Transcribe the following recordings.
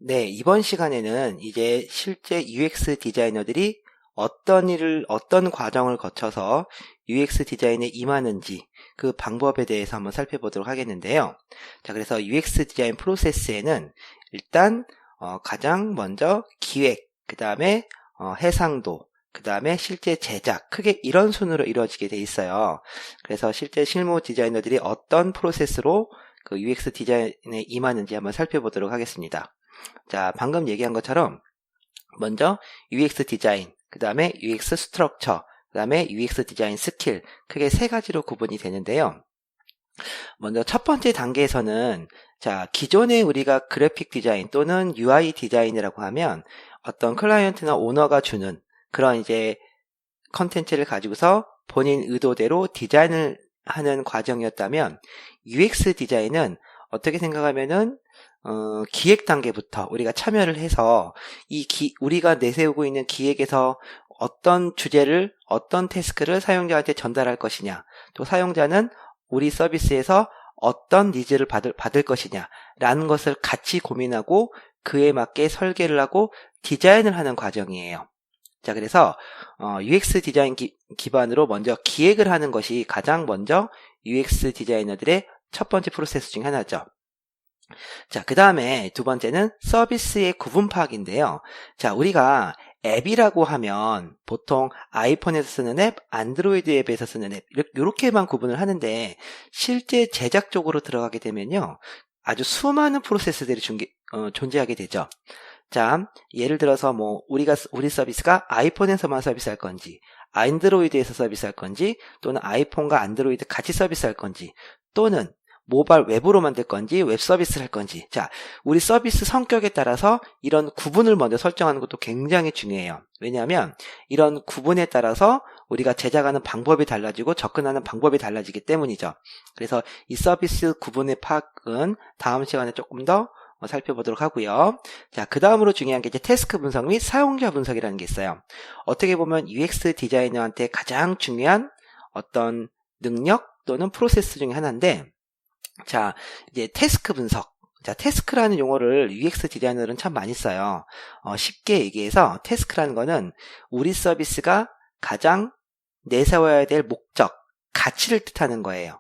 네, 이번 시간에는 이제 실제 UX 디자이너들이 어떤 과정을 거쳐서 UX 디자인에 임하는지 그 방법에 대해서 한번 살펴보도록 하겠는데요. 자, 그래서 UX 디자인 프로세스에는 일단 가장 먼저 기획, 그 다음에 해상도, 그 다음에 실제 제작, 크게 이런 순으로 이루어지게 돼 있어요. 그래서 실제 실무 디자이너들이 어떤 프로세스로 그 UX 디자인에 임하는지 한번 살펴보도록 하겠습니다. 자, 방금 얘기한 것처럼 먼저 UX 디자인, 그 다음에 UX 스트럭처, 그 다음에 UX 디자인 스킬, 크게 세 가지로 구분이 되는데요. 먼저 첫 번째 단계에서는 자, 기존에 우리가 그래픽 디자인 또는 UI 디자인이라고 하면 어떤 클라이언트나 오너가 주는 그런 이제 컨텐츠를 가지고서 본인 의도대로 디자인을 하는 과정이었다면 UX 디자인은 어떻게 생각하면은 기획 단계부터 우리가 참여를 해서 우리가 내세우고 있는 기획에서 어떤 주제를, 어떤 태스크를 사용자한테 전달할 것이냐, 또 사용자는 우리 서비스에서 어떤 니즈를 받을 것이냐라는 것을 같이 고민하고 그에 맞게 설계를 하고 디자인을 하는 과정이에요. 자, 그래서 UX 디자인 기반으로 먼저 기획을 하는 것이 가장 먼저 UX 디자이너들의 첫 번째 프로세스 중 하나죠. 자, 그 다음에 두 번째는 서비스의 구분 파악인데요. 자, 우리가 앱이라고 하면 보통 아이폰에서 쓰는 앱, 안드로이드 앱에서 쓰는 앱 이렇게만 구분을 하는데 실제 제작 쪽으로 들어가게 되면요. 아주 수많은 프로세스들이 존재하게 되죠. 자, 예를 들어서 우리 서비스가 아이폰에서만 서비스할 건지, 안드로이드에서 서비스할 건지, 또는 아이폰과 안드로이드 같이 서비스할 건지, 또는 모바일 웹으로 만들 건지, 웹 서비스를 할 건지. 자, 우리 서비스 성격에 따라서 이런 구분을 먼저 설정하는 것도 굉장히 중요해요. 왜냐하면 이런 구분에 따라서 우리가 제작하는 방법이 달라지고 접근하는 방법이 달라지기 때문이죠. 그래서 이 서비스 구분의 파악은 다음 시간에 조금 더 살펴보도록 하고요. 자, 그 다음으로 중요한 게 이제 태스크 분석 및 사용자 분석이라는 게 있어요. 어떻게 보면 UX 디자이너한테 가장 중요한 어떤 능력 또는 프로세스 중에 하나인데, 자, 이제 태스크 분석. 자, 태스크라는 용어를 UX 디자이너들은 참 많이 써요. 쉽게 얘기해서 태스크라는 거는 우리 서비스가 가장 내세워야 될 목적, 가치를 뜻하는 거예요.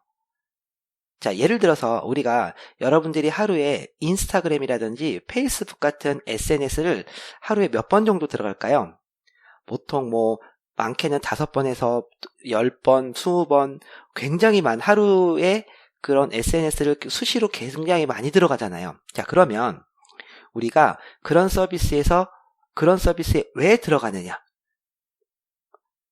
자, 예를 들어서 우리가 여러분들이 하루에 인스타그램이라든지 페이스북 같은 SNS를 하루에 몇 번 정도 들어갈까요? 보통 많게는 5번에서 10번, 20번, 굉장히 하루에 그런 SNS를 수시로 굉장히 많이 들어가잖아요. 자, 그러면 우리가 그런 서비스에 왜 들어가느냐?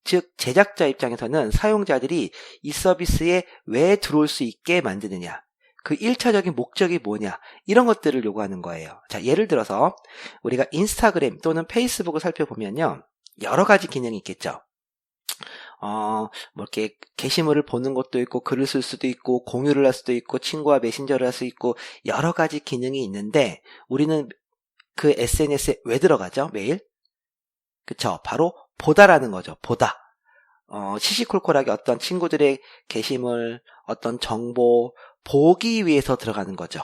즉, 제작자 입장에서는 사용자들이 이 서비스에 왜 들어올 수 있게 만드느냐? 그 1차적인 목적이 뭐냐? 이런 것들을 요구하는 거예요. 자, 예를 들어서 우리가 인스타그램 또는 페이스북을 살펴보면요. 여러 가지 기능이 있겠죠. 이렇게 게시물을 보는 것도 있고, 글을 쓸 수도 있고, 공유를 할 수도 있고, 친구와 메신저를 할 수 있고, 여러 가지 기능이 있는데, 우리는 그 SNS에 왜 들어가죠? 매일? 그쵸. 바로 보다라는 거죠. 보다. 시시콜콜하게 어떤 친구들의 게시물, 어떤 정보, 보기 위해서 들어가는 거죠.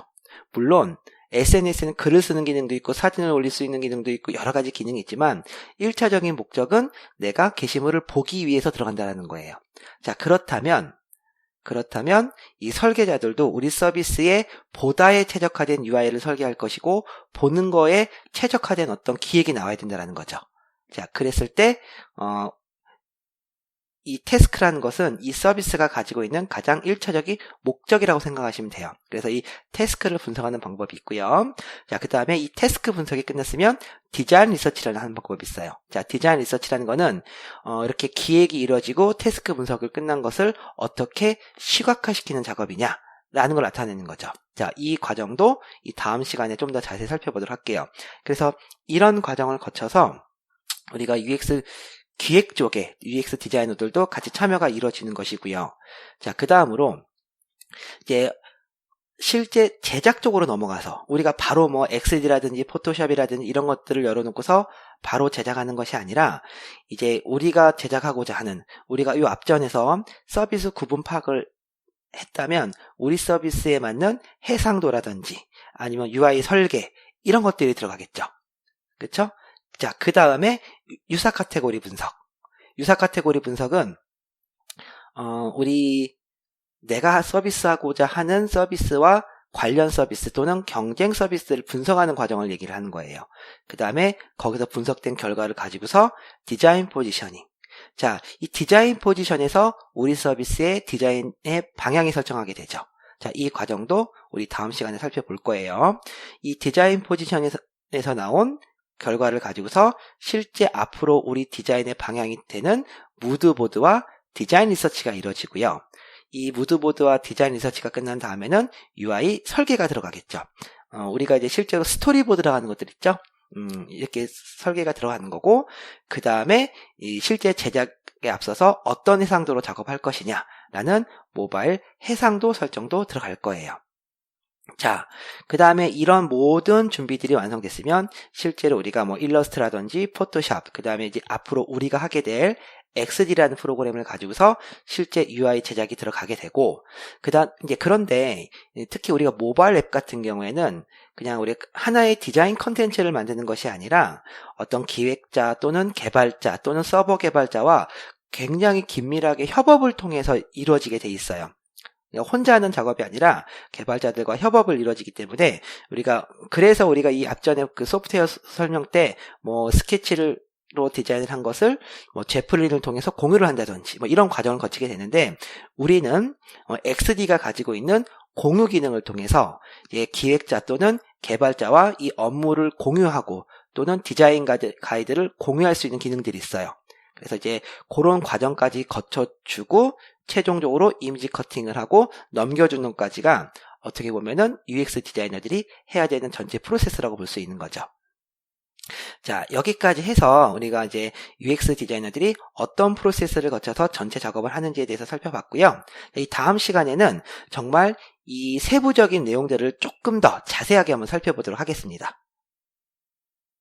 물론, SNS는 글을 쓰는 기능도 있고 사진을 올릴 수 있는 기능도 있고 여러 가지 기능이 있지만 1차적인 목적은 내가 게시물을 보기 위해서 들어간다는 거예요. 자, 그렇다면 이 설계자들도 우리 서비스에 보다에 최적화된 UI를 설계할 것이고 보는 거에 최적화된 어떤 기획이 나와야 된다는 거죠. 자, 그랬을 때 이 태스크라는 것은 이 서비스가 가지고 있는 가장 1차적인 목적이라고 생각하시면 돼요. 그래서 이 태스크를 분석하는 방법이 있고요. 자, 그 다음에 이 태스크 분석이 끝났으면 디자인 리서치라는 하는 방법이 있어요. 자, 디자인 리서치라는 거는 이렇게 기획이 이루어지고 태스크 분석을 끝난 것을 어떻게 시각화시키는 작업이냐 라는 걸 나타내는 거죠. 자, 이 과정도 이 다음 시간에 좀 더 자세히 살펴보도록 할게요. 그래서 이런 과정을 거쳐서 우리가 UX 기획 쪽에 UX 디자이너들도 같이 참여가 이루어지는 것이고요. 자, 그 다음으로 이제 실제 제작 쪽으로 넘어가서 우리가 바로 엑셀이라든지 포토샵이라든지 이런 것들을 열어놓고서 바로 제작하는 것이 아니라 이제 우리가 제작하고자 하는 우리가 이 앞전에서 서비스 구분 파악을 했다면 우리 서비스에 맞는 해상도라든지 아니면 UI 설계 이런 것들이 들어가겠죠. 그쵸? 자, 그 다음에 유사 카테고리 분석. 유사 카테고리 분석은 내가 서비스하고자 하는 서비스와 관련 서비스 또는 경쟁 서비스를 분석하는 과정을 얘기를 하는 거예요. 그 다음에 거기서 분석된 결과를 가지고서 디자인 포지셔닝. 자, 이 디자인 포지션에서 우리 서비스의 디자인의 방향이 설정하게 되죠. 자, 이 과정도 우리 다음 시간에 살펴볼 거예요. 이 디자인 포지션에서 나온 결과를 가지고서 실제 앞으로 우리 디자인의 방향이 되는 무드보드와 디자인 리서치가 이루어지고요. 이 무드보드와 디자인 리서치가 끝난 다음에는 UI 설계가 들어가겠죠. 우리가 이제 실제로 스토리보드라고 하는 것들 있죠. 이렇게 설계가 들어가는 거고, 그 다음에 이 실제 제작에 앞서서 어떤 해상도로 작업할 것이냐라는 모바일 해상도 설정도 들어갈 거예요. 자, 그 다음에 이런 모든 준비들이 완성됐으면 실제로 우리가 뭐 일러스트라든지 포토샵, 그 다음에 이제 앞으로 우리가 하게 될 XD라는 프로그램을 가지고서 실제 UI 제작이 들어가게 되고, 그런데 특히 우리가 모바일 앱 같은 경우에는 그냥 우리 하나의 디자인 컨텐츠를 만드는 것이 아니라 어떤 기획자 또는 개발자 또는 서버 개발자와 굉장히 긴밀하게 협업을 통해서 이루어지게 돼 있어요. 혼자 하는 작업이 아니라 개발자들과 협업을 이루어지기 때문에 그래서 우리가 이 앞전에 그 소프트웨어 설명 때 뭐 스케치로 디자인을 한 것을 뭐 제플린을 통해서 공유를 한다든지 뭐 이런 과정을 거치게 되는데, 우리는 XD가 가지고 있는 공유 기능을 통해서 이제 기획자 또는 개발자와 이 업무를 공유하고 또는 디자인 가이드를 공유할 수 있는 기능들이 있어요. 그래서 이제 그런 과정까지 거쳐주고 최종적으로 이미지 커팅을 하고 넘겨주는 것까지가 어떻게 보면은 UX 디자이너들이 해야 되는 전체 프로세스라고 볼 수 있는 거죠. 자, 여기까지 해서 우리가 이제 UX 디자이너들이 어떤 프로세스를 거쳐서 전체 작업을 하는지에 대해서 살펴봤고요. 이 다음 시간에는 정말 이 세부적인 내용들을 조금 더 자세하게 한번 살펴보도록 하겠습니다.